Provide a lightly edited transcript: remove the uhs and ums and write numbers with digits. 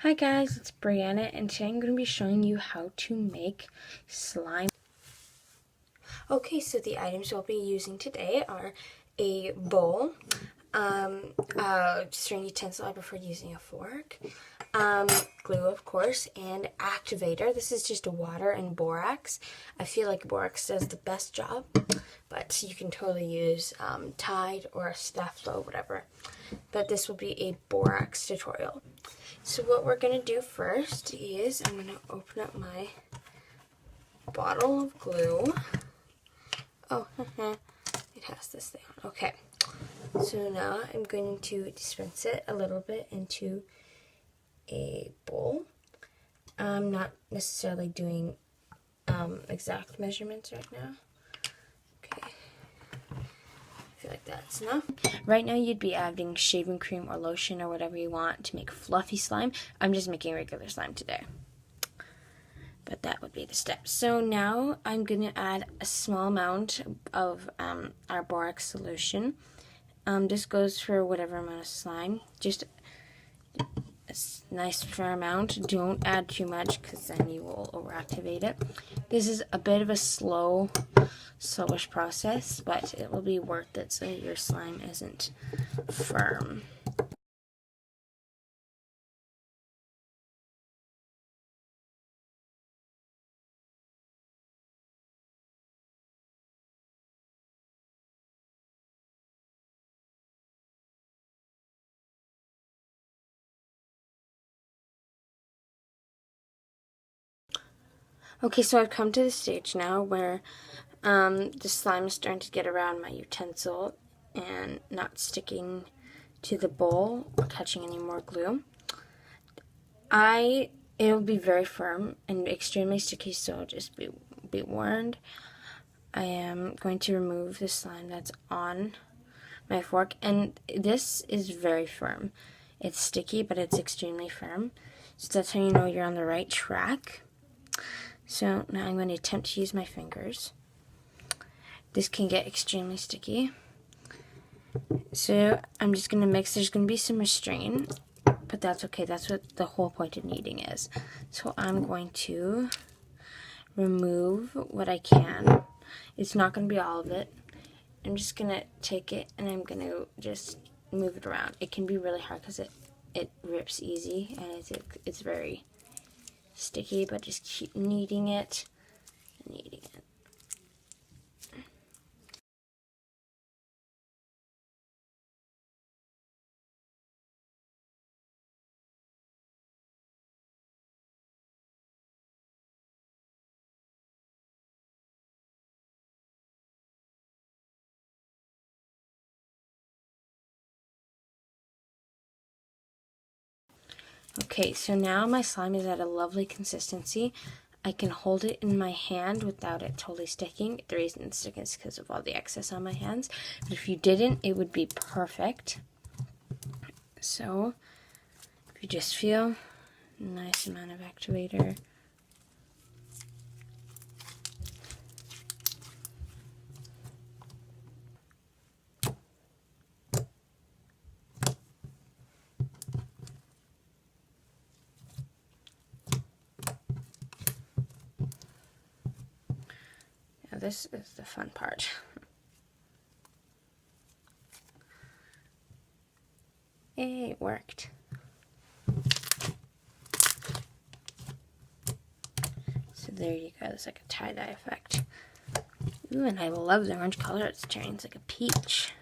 Hi guys, it's Brianna, and today I'm going to be showing you how to make slime. Okay, so the items we'll be using today are a bowl, stirring utensil, I prefer using a fork, glue of course, and activator. This is just water and borax. I feel like borax does the best job, but you can totally use Tide or Staflo, whatever. But this will be a borax tutorial. So what we're going to do first is I'm going to open up my bottle of glue. Oh, it has this thing on. Okay. So now I'm going to dispense it a little bit into a bowl. I'm not necessarily doing exact measurements right now. Okay. I feel like that's enough. Right now you'd be adding shaving cream or lotion or whatever you want to make fluffy slime. I'm just making regular slime today. But that would be the steps. So now I'm going to add a small amount of our borax solution. This goes for whatever amount of slime. Just a nice fair amount. Don't add too much because then you will overactivate it. This is a bit of a slowish process, but it will be worth it so your slime isn't firm. Okay, so I've come to the stage now where the slime is starting to get around my utensil and not sticking to the bowl or catching any more glue. It'll be very firm and extremely sticky, so just be warned. I am going to remove the slime that's on my fork, and this is very firm. It's sticky, but it's extremely firm, so that's how you know you're on the right track. So now I'm going to attempt to use my fingers. This can get extremely sticky. So I'm just going to mix. There's going to be some restraint, but that's okay. That's what the whole point of kneading is. So I'm going to remove what I can. It's not going to be all of it. I'm just going to take it and I'm going to just move it around. It can be really hard because it rips easy and it's very sticky, but just keep kneading it and kneading it. Okay, so now my slime is at a lovely consistency. I can hold it in my hand without it totally sticking. The reason it's sticking is because of all the excess on my hands. But if you didn't, it would be perfect. So, if you just feel a nice amount of activator. Now this is the fun part. Hey, it worked. So there you go. It's like a tie-dye effect. Ooh, and I love the orange color it's turning. It's like a peach.